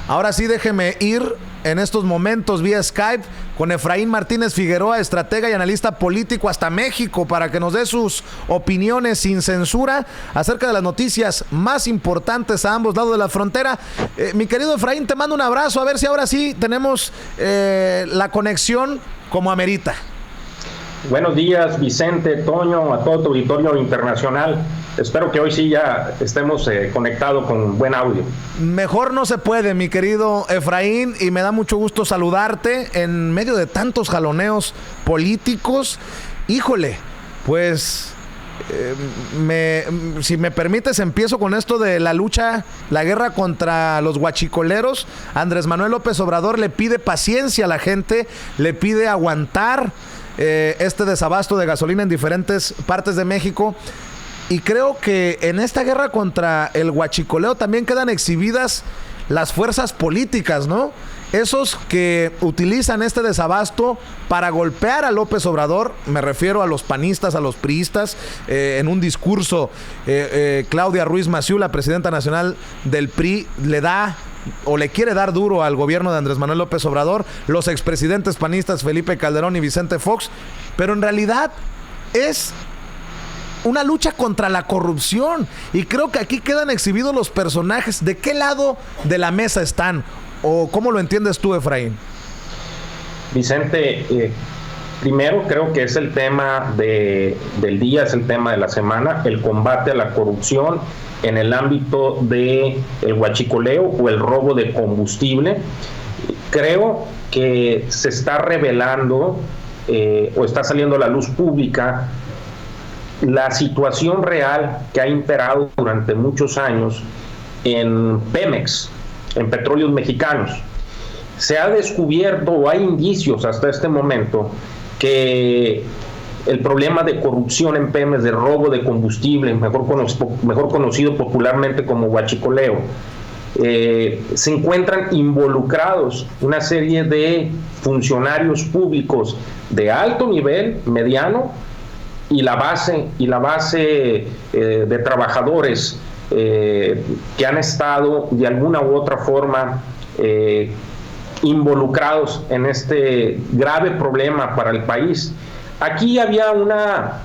Ahora sí, déjeme ir en estos momentos vía Skype con Efraín Martínez Figueroa, estratega y analista político hasta México, para que nos dé sus opiniones sin censura acerca de las noticias más importantes a ambos lados de la frontera. Mi querido Efraín, te mando un abrazo, a ver si ahora sí tenemos la conexión como amerita. Buenos días, Vicente, Toño, a todo tu auditorio internacional. Espero que hoy sí ya estemos conectados con buen audio. Mejor no se puede, mi querido Efraín, y me da mucho gusto saludarte en medio de tantos jaloneos políticos. Híjole, pues si me permites, empiezo con esto de la lucha, la guerra contra los guachicoleros. Andrés Manuel López Obrador le pide paciencia a la gente, le pide aguantar este desabasto de gasolina en diferentes partes de México. Y creo que en esta guerra contra el huachicoleo también quedan exhibidas las fuerzas políticas, ¿no? Esos que utilizan este desabasto para golpear a López Obrador. Me refiero a los panistas, a los priistas. En un discurso, Claudia Ruiz Massieu, la presidenta nacional del PRI, le da o le quiere dar duro al gobierno de Andrés Manuel López Obrador, los expresidentes panistas Felipe Calderón y Vicente Fox. Pero en realidad es una lucha contra la corrupción, y creo que aquí quedan exhibidos los personajes. ¿De qué lado de la mesa están? ¿O cómo lo entiendes tú, Efraín? Vicente, primero creo que es el tema del día, es el tema de la semana, el combate a la corrupción en el ámbito del huachicoleo o el robo de combustible. Creo que se está revelando o está saliendo a la luz pública la situación real que ha imperado durante muchos años en Pemex, en Petróleos Mexicanos. Se ha descubierto, o hay indicios hasta este momento, que el problema de corrupción en Pemex, de robo de combustible, mejor conocido popularmente como huachicoleo, se encuentran involucrados una serie de funcionarios públicos de alto nivel, mediano, y la base de trabajadores que han estado de alguna u otra forma involucrados en este grave problema para el país. Aquí había una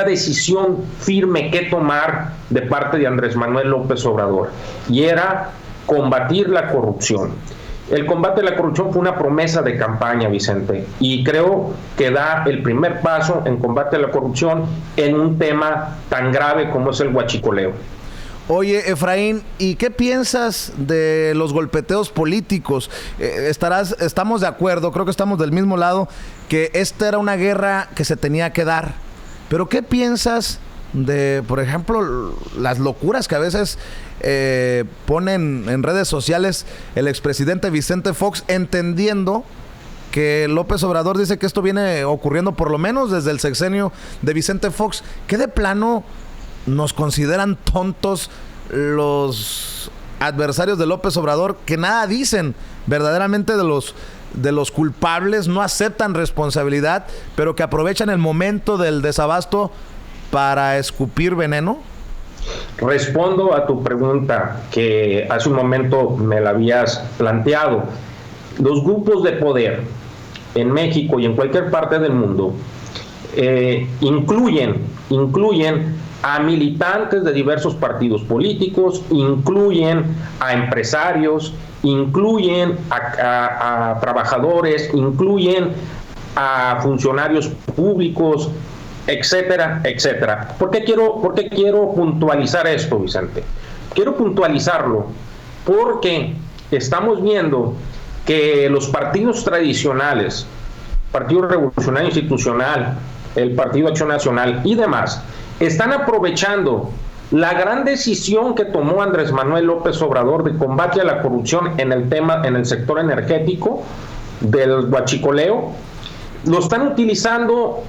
decisión firme que tomar de parte de Andrés Manuel López Obrador, y era combatir la corrupción. El combate a la corrupción fue una promesa de campaña, Vicente, y creo que da el primer paso en combate a la corrupción en un tema tan grave como es el huachicoleo. Oye, Efraín, ¿y qué piensas de los golpeteos políticos? Estamos de acuerdo, creo que estamos del mismo lado, que esta era una guerra que se tenía que dar. Pero ¿qué piensas de, por ejemplo, las locuras que a veces ponen en redes sociales el expresidente Vicente Fox, entendiendo que López Obrador dice que esto viene ocurriendo por lo menos desde el sexenio de Vicente Fox? ¿Qué de plano nos consideran tontos los adversarios de López Obrador, que nada dicen verdaderamente de los culpables, no aceptan responsabilidad, pero que aprovechan el momento del desabasto para escupir veneno? Respondo a tu pregunta, que hace un momento me la habías planteado. Los grupos de poder en México y en cualquier parte del mundo incluyen a militantes de diversos partidos políticos, incluyen a empresarios, incluyen a trabajadores, incluyen a funcionarios públicos, etcétera, etcétera. ¿Por qué quiero puntualizar esto, Vicente? Quiero puntualizarlo porque estamos viendo que los partidos tradicionales, Partido Revolucionario Institucional, el Partido Acción Nacional y demás, están aprovechando la gran decisión que tomó Andrés Manuel López Obrador de combate a la corrupción en el sector energético del huachicoleo. Lo están utilizando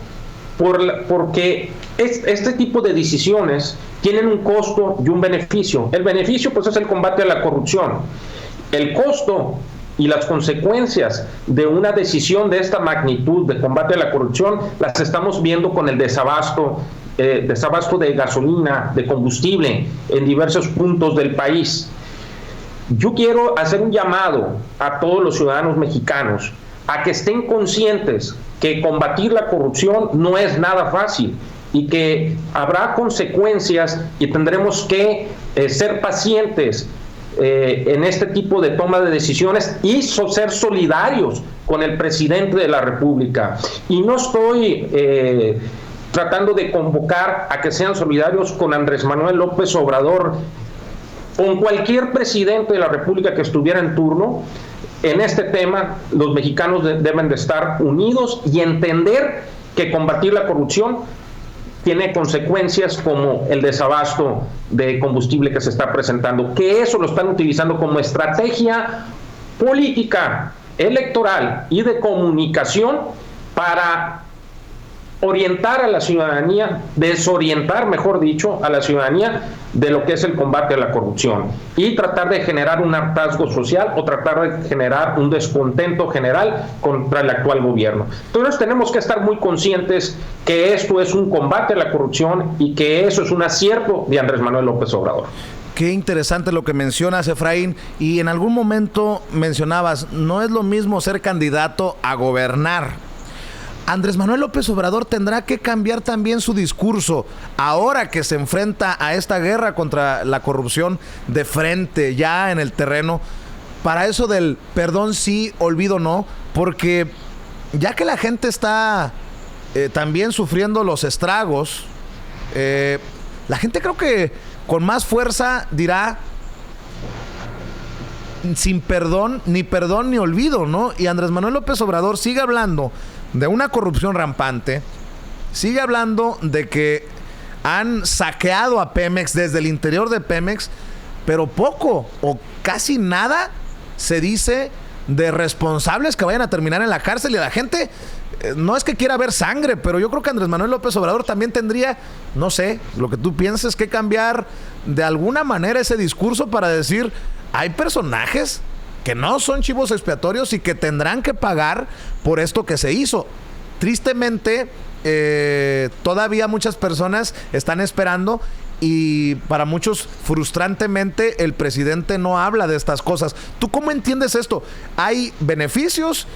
porque este tipo de decisiones tienen un costo y un beneficio. El beneficio, pues, es el combate a la corrupción. El costo y las consecuencias de una decisión de esta magnitud de combate a la corrupción las estamos viendo con el desabasto de gasolina, de combustible en diversos puntos del país. Yo quiero hacer un llamado a todos los ciudadanos mexicanos a que estén conscientes que combatir la corrupción no es nada fácil y que habrá consecuencias y tendremos que ser pacientes en este tipo de toma de decisiones y ser solidarios con el presidente de la República. Y no estoy tratando de convocar a que sean solidarios con Andrés Manuel López Obrador, con cualquier presidente de la República que estuviera en turno. En este tema, los mexicanos deben de estar unidos y entender que combatir la corrupción tiene consecuencias como el desabasto de combustible que se está presentando, que eso lo están utilizando como estrategia política, electoral y de comunicación para orientar a la ciudadanía, desorientar, mejor dicho, a la ciudadanía de lo que es el combate a la corrupción y tratar de generar un hartazgo social o tratar de generar un descontento general contra el actual gobierno. Entonces tenemos que estar muy conscientes que esto es un combate a la corrupción y que eso es un acierto de Andrés Manuel López Obrador. Qué interesante lo que mencionas, Efraín, y en algún momento mencionabas, no es lo mismo ser candidato a gobernar. Andrés Manuel López Obrador tendrá que cambiar también su discurso ahora que se enfrenta a esta guerra contra la corrupción de frente, ya en el terreno, para eso del perdón sí, olvido no, porque ya que la gente está también sufriendo los estragos, la gente creo que con más fuerza dirá sin perdón ni olvido, ¿no? Y Andrés Manuel López Obrador sigue hablando de una corrupción rampante, sigue hablando de que han saqueado a Pemex desde el interior de Pemex, pero poco o casi nada se dice de responsables que vayan a terminar en la cárcel. Y la gente no es que quiera ver sangre, pero yo creo que Andrés Manuel López Obrador también tendría, no sé, lo que tú pienses, que cambiar de alguna manera ese discurso para decir, hay personajes que no son chivos expiatorios y que tendrán que pagar por esto que se hizo. Tristemente, todavía muchas personas están esperando y para muchos, frustrantemente, el presidente no habla de estas cosas. ¿Tú cómo entiendes esto? ¿Hay beneficios?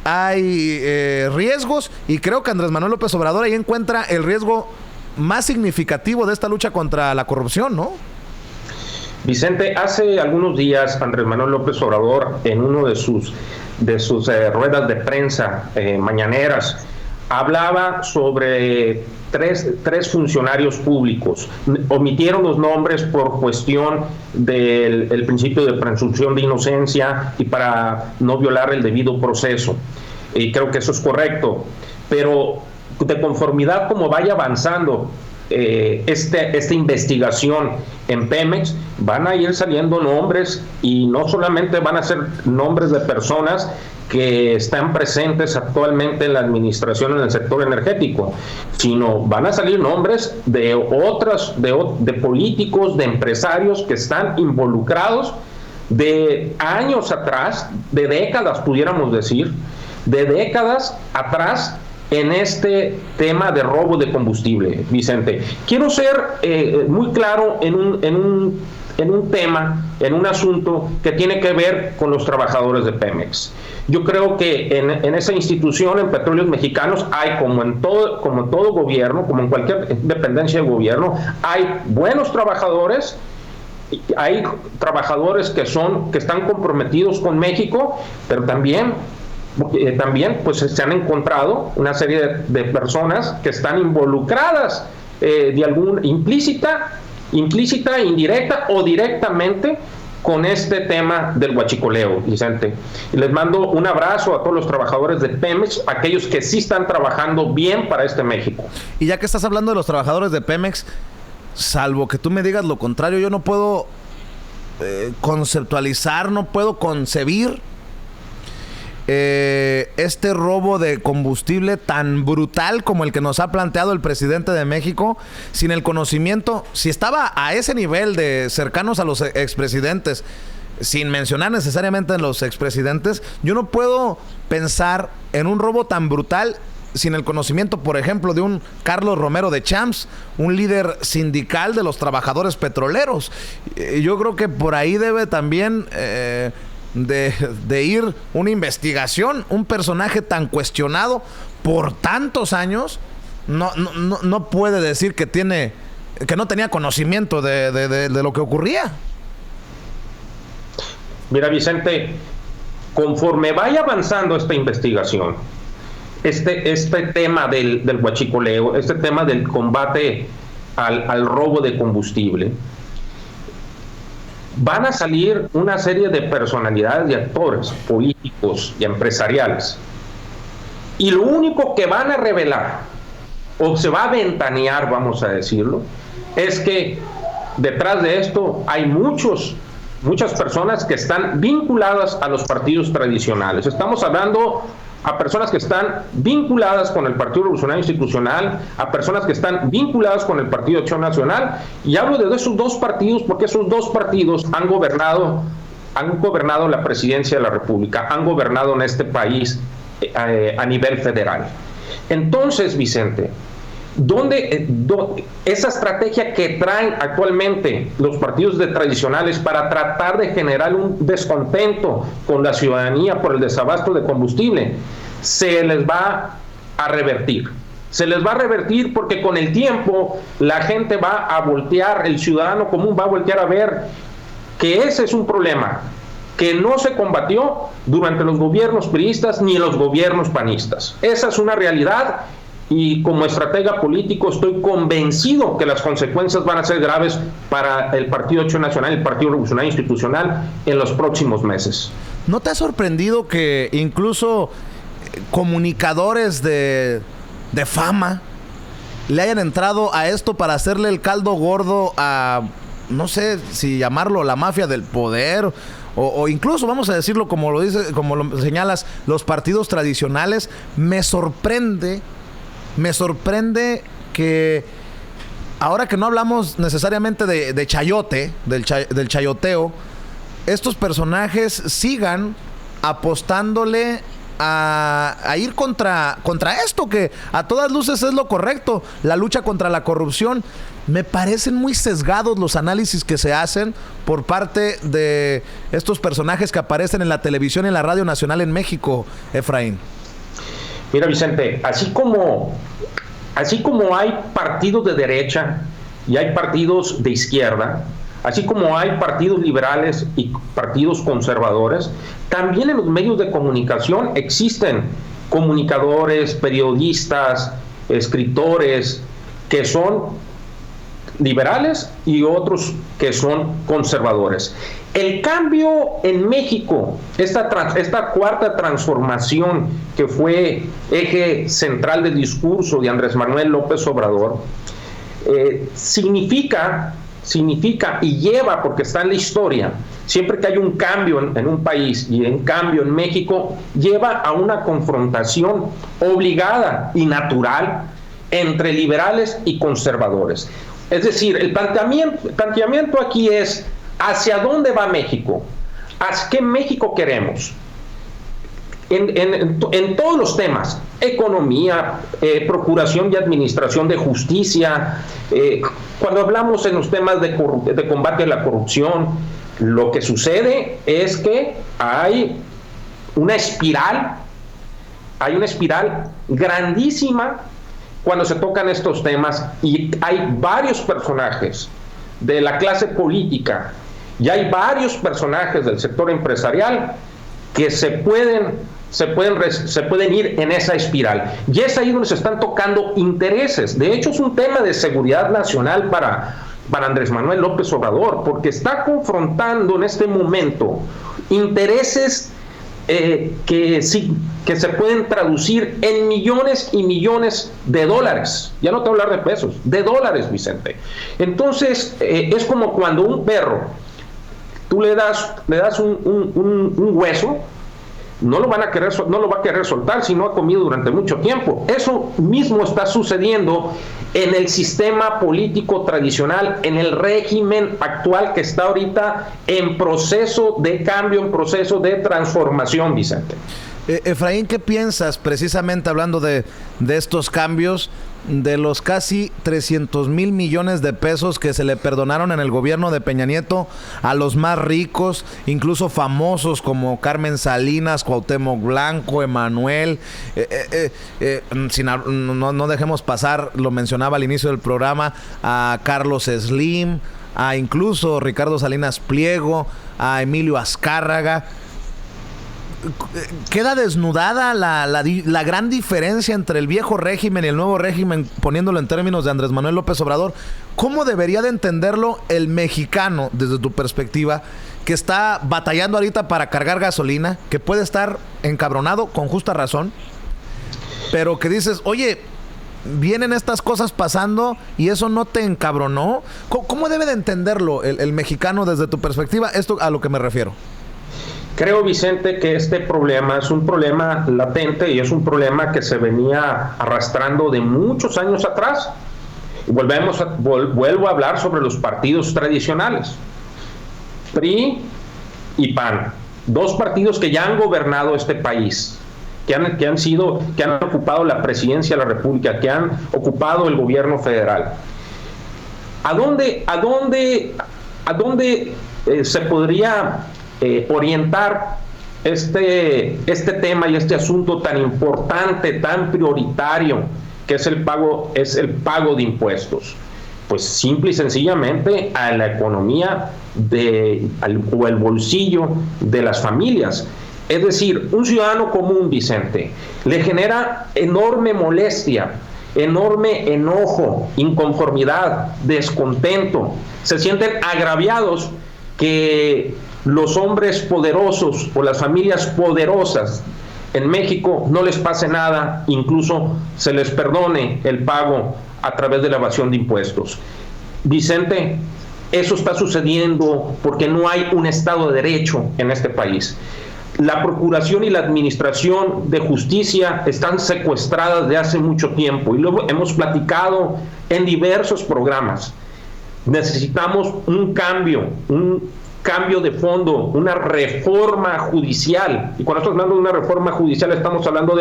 ¿Hay riesgos? Y creo que Andrés Manuel López Obrador ahí encuentra el riesgo más significativo de esta lucha contra la corrupción, ¿no? Vicente, hace algunos días Andrés Manuel López Obrador, en uno de sus ruedas de prensa mañaneras, hablaba sobre tres funcionarios públicos. Omitieron los nombres por cuestión del principio de presunción de inocencia y para no violar el debido proceso. Y creo que eso es correcto. Pero de conformidad como vaya avanzando esta investigación en Pemex, van a ir saliendo nombres, y no solamente van a ser nombres de personas que están presentes actualmente en la administración en el sector energético, sino van a salir nombres de políticos, de empresarios que están involucrados de años atrás, de décadas pudiéramos decir, de décadas atrás, en este tema de robo de combustible, Vicente. Quiero ser muy claro en un tema, en un asunto que tiene que ver con los trabajadores de Pemex. Yo creo que en esa institución, en Petróleos Mexicanos, hay, como en todo gobierno, como en cualquier dependencia de gobierno, hay buenos trabajadores, hay trabajadores que están comprometidos con México, pero también pues se han encontrado una serie de personas que están involucradas de alguna implícita, indirecta o directamente con este tema del huachicoleo, Vicente. Y les mando un abrazo a todos los trabajadores de Pemex, aquellos que sí están trabajando bien para este México. Y ya que estás hablando de los trabajadores de Pemex, salvo que tú me digas lo contrario, yo no puedo conceptualizar, no puedo concebir este robo de combustible tan brutal como el que nos ha planteado el presidente de México, sin el conocimiento. Si estaba a ese nivel de cercanos a los expresidentes, sin mencionar necesariamente a los expresidentes, yo no puedo pensar en un robo tan brutal sin el conocimiento, por ejemplo, de un Carlos Romero de Champs, un líder sindical de los trabajadores petroleros. Yo creo que por ahí debe también de ir una investigación. Un personaje tan cuestionado por tantos años no puede decir que no tenía conocimiento de lo que ocurría. Mira, Vicente, conforme vaya avanzando esta investigación, este tema del huachicoleo, este tema del combate al robo de combustible, van a salir una serie de personalidades y actores políticos y empresariales. Y lo único que van a revelar, o se va a ventanear, vamos a decirlo, es que detrás de esto hay muchas personas que están vinculadas a los partidos tradicionales. Estamos hablando a personas que están vinculadas con el Partido Revolucionario Institucional, a personas que están vinculadas con el Partido Acción Nacional, y hablo de esos dos partidos porque esos dos partidos han gobernado la presidencia de la República, han gobernado en este país a nivel federal. Entonces, Vicente, ¿dónde esa estrategia que traen actualmente los partidos tradicionales para tratar de generar un descontento con la ciudadanía por el desabasto de combustible, se les va a revertir? Se les va a revertir porque con el tiempo la gente va a voltear, el ciudadano común va a voltear a ver que ese es un problema que no se combatió durante los gobiernos priistas ni en los gobiernos panistas. Esa es una realidad. Y como estratega político estoy convencido que las consecuencias van a ser graves para el Partido Acción Nacional y el Partido Revolucionario Institucional en los próximos meses. ¿No te ha sorprendido que incluso comunicadores de fama le hayan entrado a esto para hacerle el caldo gordo a, no sé si llamarlo la mafia del poder, o incluso, vamos a decirlo como lo señalas, los partidos tradicionales? Me sorprende que ahora que no hablamos necesariamente de chayote, del chayoteo, estos personajes sigan apostándole a ir contra esto que a todas luces es lo correcto, la lucha contra la corrupción. Me parecen muy sesgados los análisis que se hacen por parte de estos personajes que aparecen en la televisión y en la Radio Nacional en México, Efraín. Mira, Vicente, así como hay partidos de derecha y hay partidos de izquierda, así como hay partidos liberales y partidos conservadores, también en los medios de comunicación existen comunicadores, periodistas, escritores que son liberales y otros que son conservadores. El cambio en México, esta cuarta transformación que fue eje central del discurso de Andrés Manuel López Obrador, significa y lleva, porque está en la historia, siempre que hay un cambio en un país y un cambio en México, lleva a una confrontación obligada y natural entre liberales y conservadores. Es decir, el planteamiento aquí es: ¿hacia dónde va México? ¿Hacia qué México queremos? En todos los temas: economía, procuración y administración de justicia. Cuando hablamos en los temas de combate a la corrupción, lo que sucede es que hay una espiral grandísima cuando se tocan estos temas, y hay varios personajes de la clase política y hay varios personajes del sector empresarial que se pueden ir en esa espiral, y es ahí donde se están tocando intereses. De hecho, es un tema de seguridad nacional para Andrés Manuel López Obrador, porque está confrontando en este momento intereses que se pueden traducir en millones y millones de dólares. Ya no te voy a hablar de pesos, de dólares, Vicente. Entonces, es como cuando un perro, tú le das un hueso, no lo va a querer soltar si no ha comido durante mucho tiempo. Eso mismo está sucediendo en el sistema político tradicional, en el régimen actual que está ahorita en proceso de cambio, en proceso de transformación, Vicente. Efraín, ¿qué piensas precisamente hablando de estos cambios, de los casi 300,000 millones de pesos que se le perdonaron en el gobierno de Peña Nieto a los más ricos, incluso famosos como Carmen Salinas, Cuauhtémoc Blanco, Emanuel? No dejemos pasar, lo mencionaba al inicio del programa, a Carlos Slim, a incluso Ricardo Salinas Pliego, a Emilio Azcárraga. Queda desnudada la gran diferencia entre el viejo régimen y el nuevo régimen, poniéndolo en términos de Andrés Manuel López Obrador. ¿Cómo debería de entenderlo el mexicano desde tu perspectiva, que está batallando ahorita para cargar gasolina, que puede estar encabronado con justa razón, pero que dices, oye, vienen estas cosas pasando y eso no te encabronó? ¿Cómo debe de entenderlo el mexicano desde tu perspectiva? Esto a lo que me refiero. Creo, Vicente, que este problema es un problema latente y es un problema que se venía arrastrando de muchos años atrás. Vuelvo a hablar sobre los partidos tradicionales, PRI y PAN, dos partidos que ya han gobernado este país, que han ocupado la presidencia de la República, que han ocupado el gobierno federal. ¿A dónde se podría orientar este tema y este asunto tan importante, tan prioritario, que es el pago de impuestos? Pues simple y sencillamente a la economía o el bolsillo de las familias. Es decir, un ciudadano común, Vicente, le genera enorme molestia, enorme enojo, inconformidad, descontento. Se sienten agraviados que los hombres poderosos o las familias poderosas en México no les pase nada, incluso se les perdone el pago a través de la evasión de impuestos. Vicente, eso está sucediendo porque no hay un Estado de Derecho en este país. La Procuración y la Administración de Justicia están secuestradas de hace mucho tiempo y luego hemos platicado en diversos programas. Necesitamos un cambio de fondo, una reforma judicial. Y cuando estamos hablando de una reforma judicial, estamos hablando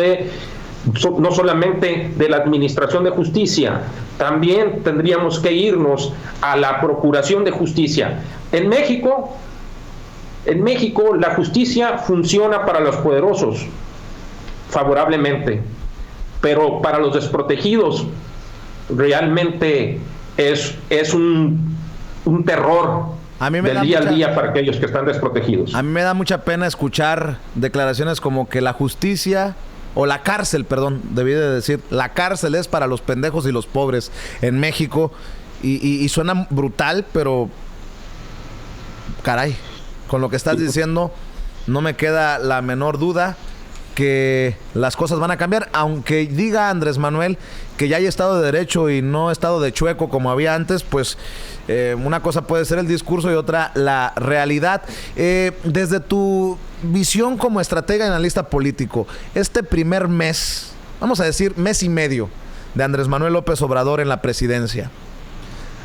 no solamente de la Administración de Justicia, también tendríamos que irnos a la Procuración de Justicia. En México, la justicia funciona para los poderosos, favorablemente, pero para los desprotegidos realmente es un terror del día al día para aquellos que están desprotegidos. A mí me da mucha pena escuchar declaraciones como que la justicia, o la cárcel, perdón, debí de decir, la cárcel es para los pendejos y los pobres en México, y suena brutal, pero caray, con lo que estás diciendo no me queda la menor duda que las cosas van a cambiar, aunque diga Andrés Manuel que ya hay Estado de Derecho y no Estado de chueco como había antes. Pues una cosa puede ser el discurso y otra la realidad. Desde tu visión como estratega y analista político, este primer mes, vamos a decir mes y medio de Andrés Manuel López Obrador en la presidencia,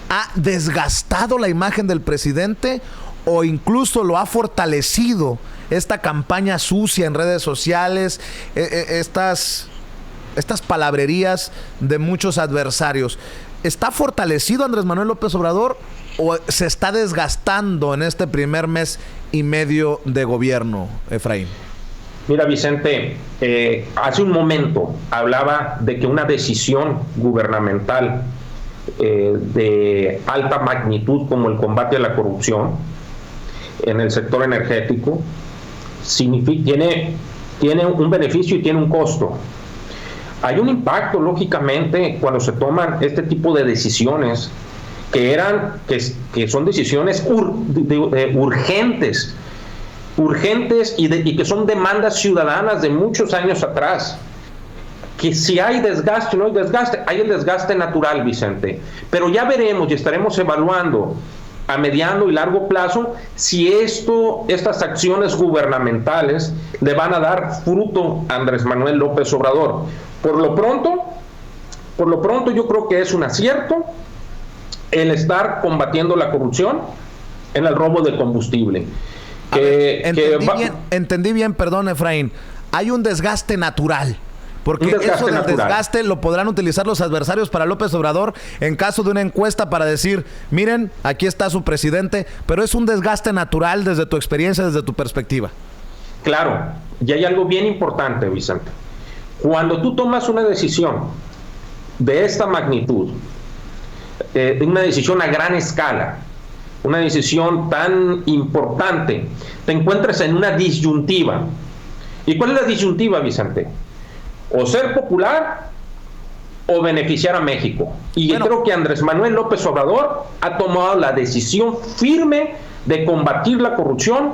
¿ha desgastado la imagen del presidente o incluso lo ha fortalecido esta campaña sucia en redes sociales, estas palabrerías de muchos adversarios? ¿Está fortalecido Andrés Manuel López Obrador o se está desgastando en este primer mes y medio de gobierno, Efraín? Mira, Vicente, hace un momento hablaba de que una decisión gubernamental de alta magnitud como el combate a la corrupción en el sector energético tiene un beneficio y tiene un costo. Hay un impacto, lógicamente, cuando se toman este tipo de decisiones que son decisiones urgentes y que son demandas ciudadanas de muchos años atrás. Que si hay desgaste o no hay desgaste, hay el desgaste natural, Vicente. Pero ya veremos y estaremos evaluando a mediano y largo plazo si estas acciones gubernamentales le van a dar fruto a Andrés Manuel López Obrador. Por lo pronto yo creo que es un acierto el estar combatiendo la corrupción en el robo de combustible. Entendí bien, perdón, Efraín. hay un desgaste natural. Porque eso del desgaste lo podrán utilizar los adversarios para López Obrador en caso de una encuesta para decir, miren, aquí está su presidente, pero es un desgaste natural desde tu experiencia, desde tu perspectiva. Claro, y hay algo bien importante, Vicente. Cuando tú tomas una decisión de esta magnitud, una decisión a gran escala, una decisión tan importante, te encuentras en una disyuntiva. ¿Y cuál es la disyuntiva, Vicente? O ser popular o beneficiar a México. Y bueno, creo que Andrés Manuel López Obrador ha tomado la decisión firme de combatir la corrupción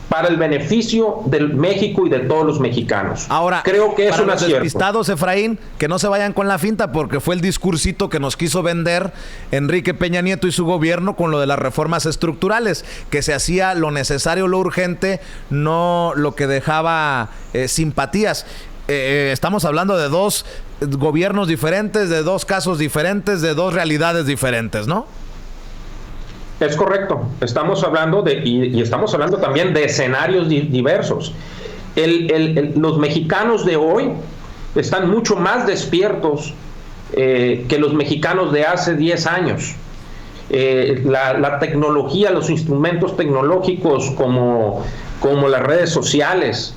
para el beneficio del México y de todos los mexicanos. Ahora, creo que es un acierto. Despistados, Efraín, que no se vayan con la finta, porque fue el discursito que nos quiso vender Enrique Peña Nieto y su gobierno con lo de las reformas estructurales, que se hacía lo necesario, lo urgente, no lo que dejaba simpatías. Estamos hablando de dos gobiernos diferentes, de dos casos diferentes, de dos realidades diferentes, ¿no? Es correcto. Estamos hablando y estamos hablando también de escenarios diversos. Los mexicanos de hoy están mucho más despiertos que los mexicanos de hace 10 años. La tecnología, los instrumentos tecnológicos como las redes sociales,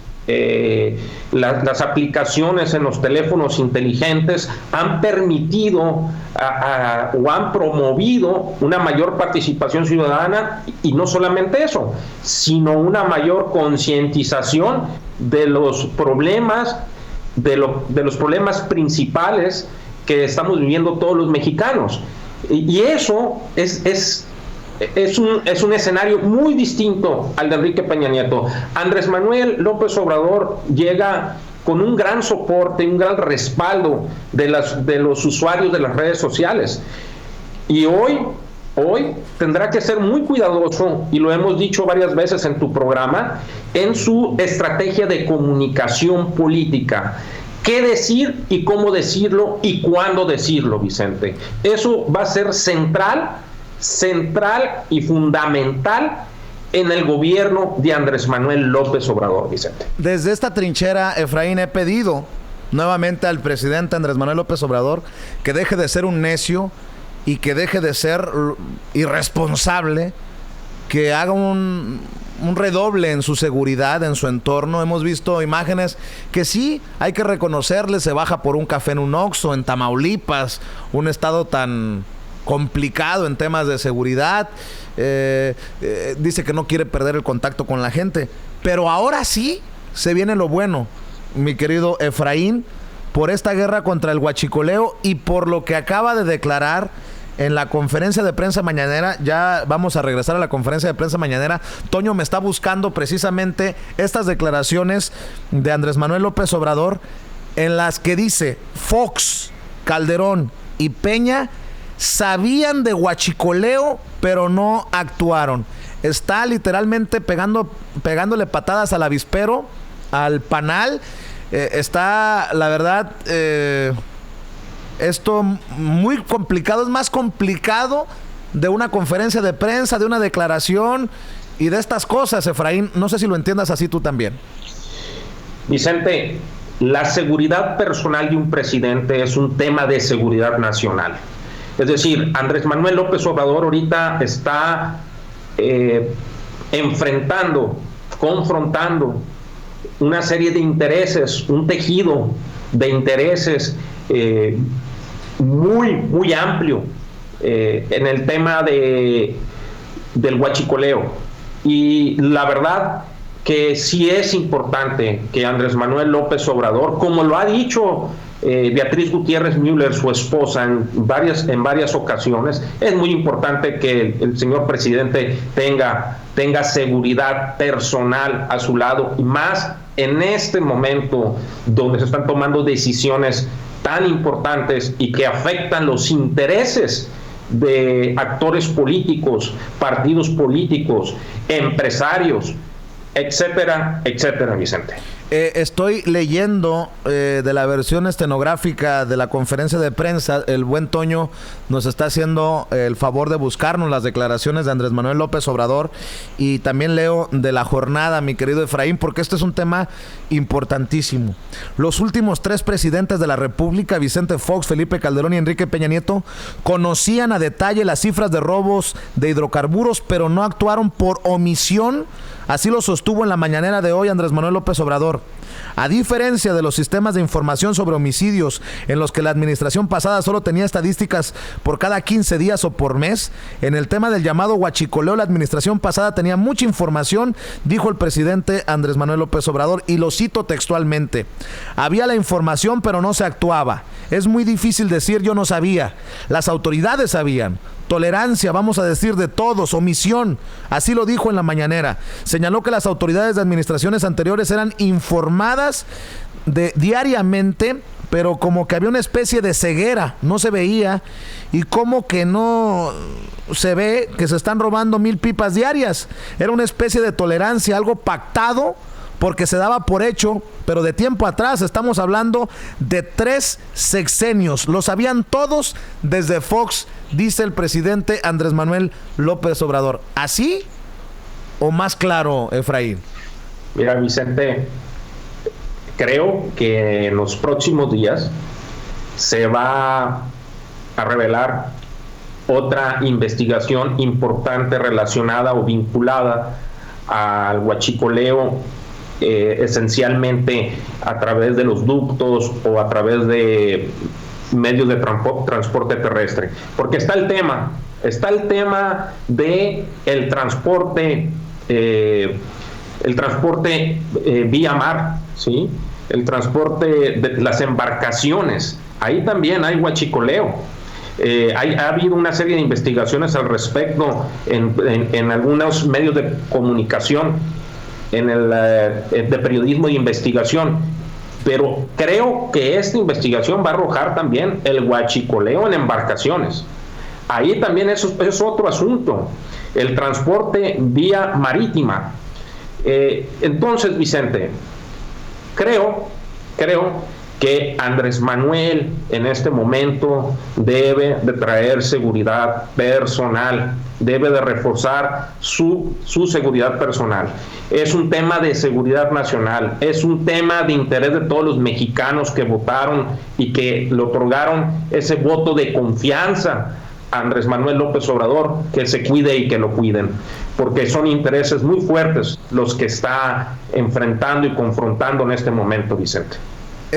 las aplicaciones en los teléfonos inteligentes han permitido o han promovido una mayor participación ciudadana, y no solamente eso, sino una mayor concientización de los problemas, de los problemas principales que estamos viviendo todos los mexicanos. Y eso es un escenario muy distinto al de Enrique Peña Nieto. Andrés Manuel López Obrador llega con un gran soporte, un gran respaldo de los usuarios de las redes sociales. Y hoy tendrá que ser muy cuidadoso, y lo hemos dicho varias veces en tu programa, en su estrategia de comunicación política. ¿Qué decir y cómo decirlo y cuándo decirlo, Vicente? Eso va a ser central y fundamental en el gobierno de Andrés Manuel López Obrador, Vicente. Desde esta trinchera, Efraín, he pedido nuevamente al presidente Andrés Manuel López Obrador que deje de ser un necio y que deje de ser irresponsable, que haga un redoble en su seguridad, en su entorno. Hemos visto imágenes que sí, hay que reconocerle, se baja por un café en un Oxxo, en Tamaulipas, un estado tan complicado en temas de seguridad, dice que no quiere perder el contacto con la gente, pero ahora sí se viene lo bueno, mi querido Efraín, por esta guerra contra el huachicoleo y por lo que acaba de declarar en la conferencia de prensa mañanera. Ya vamos a regresar a la conferencia de prensa mañanera. Toño me está buscando precisamente estas declaraciones de Andrés Manuel López Obrador, en las que dice: Fox, Calderón y Peña sabían de huachicoleo, pero no actuaron. Está literalmente pegándole patadas al avispero, al panal. Está, la verdad, esto muy complicado. Es más complicado de una conferencia de prensa, de una declaración y de estas cosas, Efraín. No sé si lo entiendas así tú también. Vicente, la seguridad personal de un presidente es un tema de seguridad nacional. Es decir, Andrés Manuel López Obrador ahorita está confrontando una serie de intereses, un tejido de intereses muy amplio en el tema del huachicoleo. Y la verdad que sí es importante que Andrés Manuel López Obrador, como lo ha dicho Beatriz Gutiérrez Müller, su esposa, en varias ocasiones, es muy importante que el señor presidente tenga seguridad personal a su lado, y más en este momento donde se están tomando decisiones tan importantes y que afectan los intereses de actores políticos, partidos políticos, empresarios, etcétera, etcétera, Vicente. Estoy leyendo de la versión estenográfica de la conferencia de prensa. El buen Toño nos está haciendo el favor de buscarnos las declaraciones de Andrés Manuel López Obrador, y también leo de la jornada, mi querido Efraín, porque este es un tema importantísimo. Los últimos 3 presidentes de la República, Vicente Fox, Felipe Calderón y Enrique Peña Nieto, conocían a detalle las cifras de robos de hidrocarburos, pero no actuaron por omisión. Así lo sostuvo en la mañanera de hoy Andrés Manuel López Obrador. A diferencia de los sistemas de información sobre homicidios, en los que la administración pasada solo tenía estadísticas por cada 15 días o por mes, en el tema del llamado huachicoleo, la administración pasada tenía mucha información, dijo el presidente Andrés Manuel López Obrador, y lo cito textualmente: había la información, pero no se actuaba. Es muy difícil decir yo no sabía. Las autoridades sabían. Tolerancia, vamos a decir, de todos, omisión, así lo dijo en la mañanera. Señaló que las autoridades de administraciones anteriores eran informadas diariamente, pero como que había una especie de ceguera, no se veía, y como que no se ve que se están robando 1000 pipas diarias. Era una especie de tolerancia, algo pactado, porque se daba por hecho, pero de tiempo atrás, estamos hablando de 3 sexenios. Lo sabían todos desde Fox, dice el presidente Andrés Manuel López Obrador. ¿Así o más claro, Efraín? Mira, Vicente, creo que en los próximos días se va a revelar otra investigación importante relacionada o vinculada al huachicoleo, esencialmente a través de los ductos o a través de medios de transporte terrestre, porque está el tema de el transporte vía mar, ¿sí? El transporte de las embarcaciones, ahí también hay huachicoleo. Ha habido una serie de investigaciones al respecto en algunos medios de comunicación, de periodismo de investigación, pero creo que esta investigación va a arrojar también el huachicoleo en embarcaciones. Ahí también eso es otro asunto, el transporte vía marítima. Entonces, Vicente, creo que Andrés Manuel en este momento debe de traer seguridad personal, debe de reforzar su seguridad personal. Es un tema de seguridad nacional, es un tema de interés de todos los mexicanos que votaron y que le otorgaron ese voto de confianza a Andrés Manuel López Obrador, que se cuide y que lo cuiden, porque son intereses muy fuertes los que está enfrentando y confrontando en este momento, Vicente.